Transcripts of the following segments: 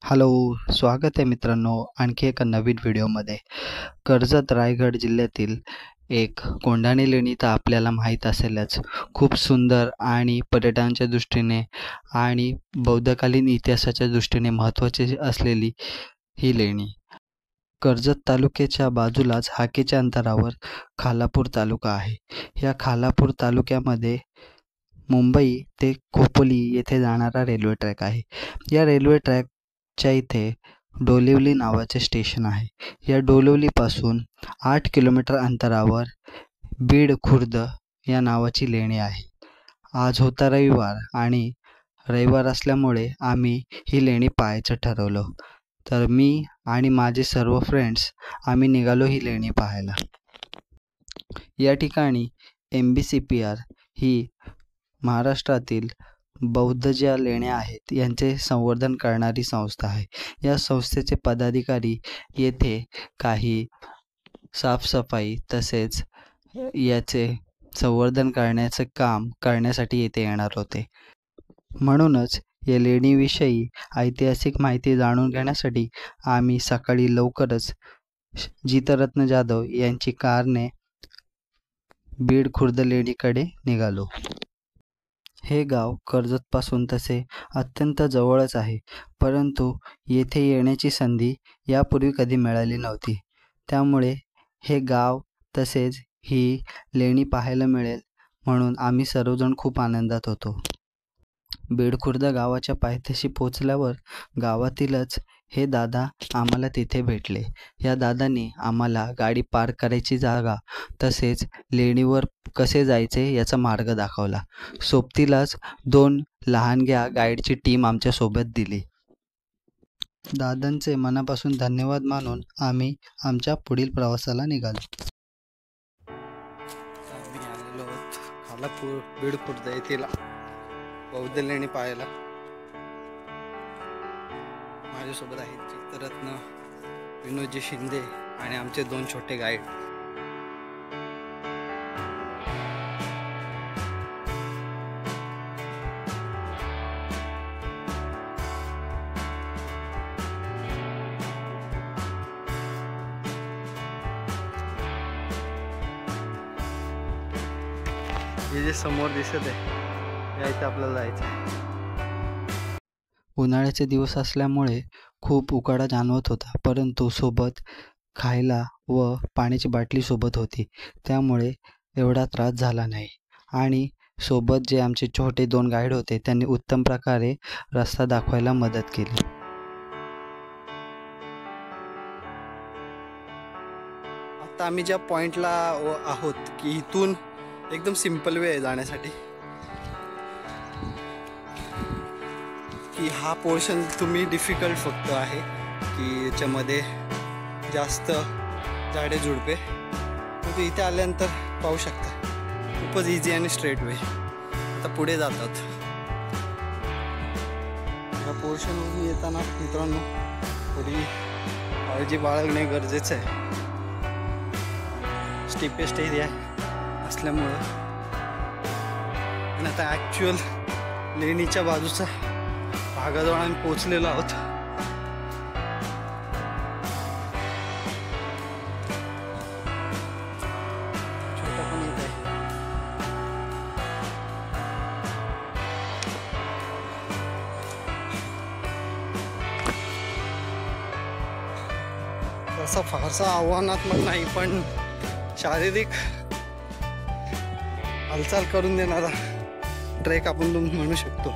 Hello, स्वागत आहे मित्रांनो आणखी एका नवीन व्हिडिओमध्ये. कर्जत रायगड जिल्ह्यातील एक कोंढाणे लेणी तर आपल्याला माहीत असेलच. खूप सुंदर आणि पर्यटनाच्या दृष्टीने आणि बौद्धकालीन इतिहासाच्या दृष्टीने महत्त्वाची असलेली ही लेणी. कर्जत तालुक्याच्या बाजूलाच हाकेच्या अंतरावर खालापूर तालुका आहे. या खालापूर तालुक्यामध्ये मुंबई ते खोपोली येथे जाणारा रेल्वे ट्रॅक आहे. या रेल्वे ट्रॅकच्या इथे डोंबिवली नावाचे स्टेशन आहे. या डोंबिवलीपासून 8 किलोमीटर अंतरावर बीड खुर्द या नावाची लेणी आहे. आज होता रविवार आणि रविवार असल्यामुळे आम्ही ही लेणी पाहायचं ठरवलं. तर मी आणि माझे सर्व फ्रेंड्स आम्ही निघालो ही लेणी पाहायला. या ठिकाणी MBCPR ही महाराष्ट्रातील बौद्ध ज्या लेण्या आहेत यांचे संवर्धन करणारी संस्था आहे. या संस्थेचे पदाधिकारी येथे काही साफसफाई तसेच याचे संवर्धन करण्याचे काम करण्यासाठी येथे येणार होते. म्हणूनच या लेणीविषयी ऐतिहासिक माहिती जाणून घेण्यासाठी आम्ही सकाळी लवकरच जितरत्न जाधव यांची कारने बीड खुर्द लेणीकडे निघालो. हे गाव कर्जतपासून तसे अत्यंत जवळच आहे, परंतु येथे येण्याची संधी यापूर्वी कधी मिळाली नव्हती. त्यामुळे हे गाव तसेच ही लेणी पाहायला मिळेल म्हणून आम्ही सर्वजण खूप आनंदात होतो. बीड खुर्द गावाच्या पायथ्याशी पोचल्यावर गावातीलच हे दादा आम्हाला तिथे भेटले. या दादांनी आम्हाला गाडी पार्क करायची जागा तसेच लेणीवर कसे जायचे याचा मार्ग दाखवला. सोबतीलाच 2 लहानग्या गाईडची टीम आमच्यासोबत दिली. दादांचे मनापासून धन्यवाद मानून आम्ही आमच्या पुढील प्रवासाला निघालो. आम्ही आलेलो आहोत खालापूर बीड खुर्द येथील बौद्ध लेणी पाहायला. माझ्यासोबत आहेत चित्ररत्न विनोदजी शिंदे आणि आमचे 2 छोटे गाईड. हे जे समोर दिसत आहे या इथे आपल्याला जायचं आहे. उन्हाळ्याचे दिवस असल्यामुळे खूप उकाडा जाणवत होता, परंतु सोबत खायला व पाण्याची बाटली सोबत होती, त्यामुळे एवढा त्रास झाला नाही. आणि सोबत जे आमचे छोटे 2 गाईड होते त्यांनी उत्तम प्रकारे रस्ता दाखवायला मदत केली. आता आम्ही ज्या पॉईंटला आहोत की इथून एकदम सिंपल वे आहे जाण्यासाठी, की हा पोर्शन तुम्ही डिफिकल्ट फक्त आहे की याच्यामध्ये जास्त झाडे झुडपे, परंतु इथे आल्यानंतर पाहू शकता खूपच इझी आणि स्ट्रेट वे. आता पुढे जातात. ह्या पोर्शनवरून येताना मित्रांनो थोडी काळजी बाळगणे गरजेचं आहे. स्टीपेस्ट एरिया असल्यामुळं. आणि आता ॲक्च्युअल लेणीच्या बाजूचा भागाजवळ आम्ही पोचलेलो आहोत. छोटा पण येत आहे. तसा फारसा आव्हानात्मक नाही, पण शारीरिक हालचाल करून देणारा ट्रेक आपण म्हणू शकतो.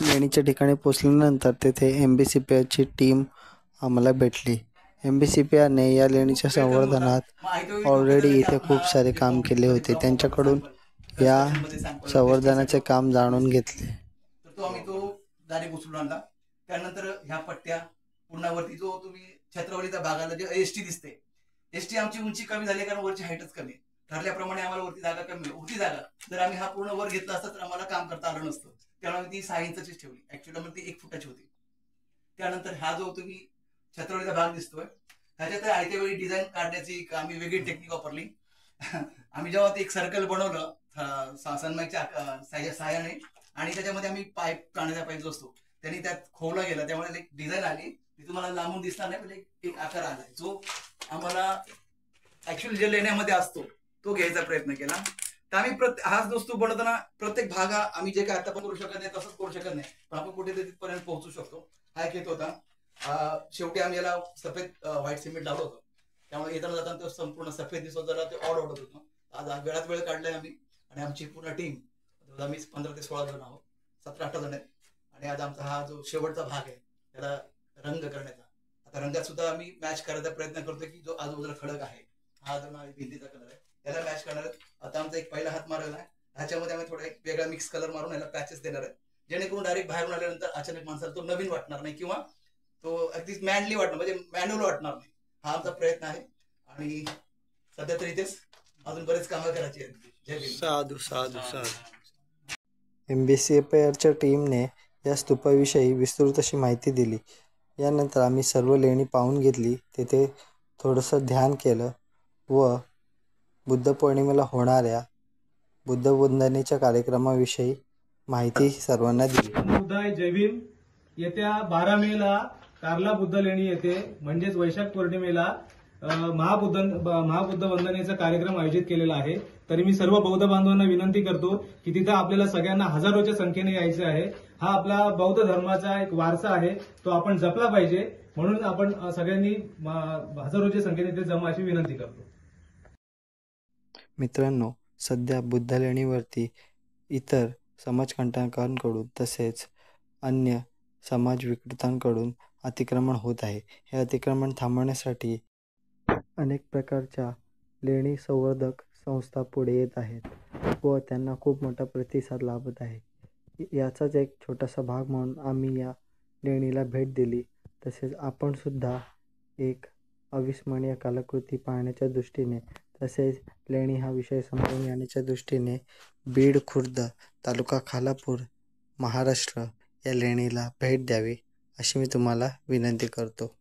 लेणीच्या ठिकाणी पोचल्यानंतर तेथे MBCPRची टीम आम्हाला भेटली. MBCPRने या लेणीच्या संवर्धनात ऑलरेडी इथे खूप सारे काम केले होते. त्यांच्याकडून या संवर्धनाचे काम जाणून घेतले. तो आम्ही तो डायरेक्ट उचलून आणला. त्यानंतर ह्या पट्ट्या पूर्णावरती जो तुम्ही छत्रवलीचा भागाला जे एसटी दिसते, एसटी आमची उंची कमी झाली कारण वरची हाईटच कमी. ठरल्याप्रमाणे आम्हाला वरती जागा कमी होती. जागा जर आम्ही हा पूर्ण वर घेतला असता तर आम्हाला काम करता आलं नसतं. त्यामुळे ती 6 इंचचीच ठेवली. ऍक्च्युअली ती 1 फुटाची होती. त्यानंतर हा जो तुम्ही छत्रवलीचा भाग दिसतोय ह्याच्यात आयत्या वेळी डिझाईन काढण्याची आम्ही वेगळी टेक्निक वापरली. आम्ही जेव्हा ते एक सर्कल बनवलं सनमाईकच्या सहाय्याने आणि त्याच्यामध्ये आम्ही पाईप काढण्याचा पाईप जो असतो त्यांनी त्यात खोवला गेला. त्यामुळे एक डिझाईन आली ती तुम्हाला लांबून दिसणार नाही, म्हणजे एक आकार आला जो आम्हाला ऍक्च्युअली जे लेण्यामध्ये असतो तो घ्यायचा प्रयत्न केला. तर आम्ही हाच वस्तू बनवताना प्रत्येक भाग आम्ही जे काय आता पण करू शकत नाही तसंच करू शकत नाही, पण आपण कुठेतरी तिथपर्यंत पोहोचू शकतो. हा एक हेतू होता. शेवटी आम्ही याला सफेद व्हाईट सिमेंट लावलं होतं. त्यामुळे येताना जाताना तो संपूर्ण सफेद दिसत जरा ते ऑड वाटत होतं. आज वेळात वेळ काढलाय आम्ही आणि आमची पूर्ण टीम आम्ही 15 ते 16 जण आहोत, 17-18 जण आहेत. आणि आज आमचा हा जो शेवटचा भाग आहे त्याला रंग करण्याचा. आता रंगात सुद्धा आम्ही मॅच करायचा प्रयत्न करतोय की जो आजूबाजूला खडक आहे हा जो भिंतीचा कलर आहे त्याला मॅच करणार. आता आमचा एक पहिला हात मारलेला आहे, ह्याच्यामध्ये आम्ही थोडा एक वेगळा मिक्स कलर मारून याला पॅचेस देणार आहे, जेणेकरून डायरेक्ट बाहेरून आल्यानंतर अचानक माणसाला तो नवीन वाटणार नाही किंवा तो अगदी मॅनली वाटणार, म्हणजे मॅन्युअल वाटणार नाही. हा आमचा प्रयत्न आहे आणि सध्या तर इथेच अजून बरेच कामं करायची आहेत. साधू साधू साधू. MBCPRच्या टीमने या स्तूपाविषयी विस्तृत अशी माहिती दिली. यानंतर आम्ही सर्व लेणी पाहून घेतली. तेथे थोडंसं ध्यान केलं व बुद्ध पौर्णिमेला होणाऱ्या बुद्धवंदनेच्या कार्यक्रमाविषयी माहिती सर्वांना दिली. समुदाय जय भीम. येत्या 12 मेला कार्ला बुद्ध लेणी येथे म्हणजेच वैशाख पौर्णिमेला महाबुद्ध वंदनेचा कार्यक्रम आयोजित केलेला आहे. तरी मी सर्व बौद्ध बांधवांना विनंती करतो की तिथं आपल्याला सगळ्यांना हजारोच्या संख्येने यायचं आहे. हा आपला बौद्ध धर्माचा एक वारसा आहे, तो आपण जपला पाहिजे. म्हणून आपण सगळ्यांनी हजारोच्या संख्येने इथे जमा अशी विनंती करतो. मित्रांनो, सध्या बुद्ध लेणीवरती इतर समाजकंटकांकडून तसेच अन्य समाज विकृतांकडून अतिक्रमण होत आहे. हे अतिक्रमण थांबवण्यासाठी अनेक प्रकारच्या लेणी संवर्धक संस्था पुढे येत आहेत व त्यांना खूप मोठा प्रतिसाद लाभत आहे. याचाच एक छोटासा भाग म्हणून आम्ही या लेणीला भेट दिली. तसेच आपण सुद्धा एक अविस्मरणीय कलाकृती पाहण्याच्या दृष्टीने तसेच लेणी हा विषय समजून घेण्याच्या दृष्टीने बीड, खुर्द, तालुका खालापूर, महाराष्ट्र या लेणीला भेट द्यावी अशी मी तुम्हाला विनंती करतो.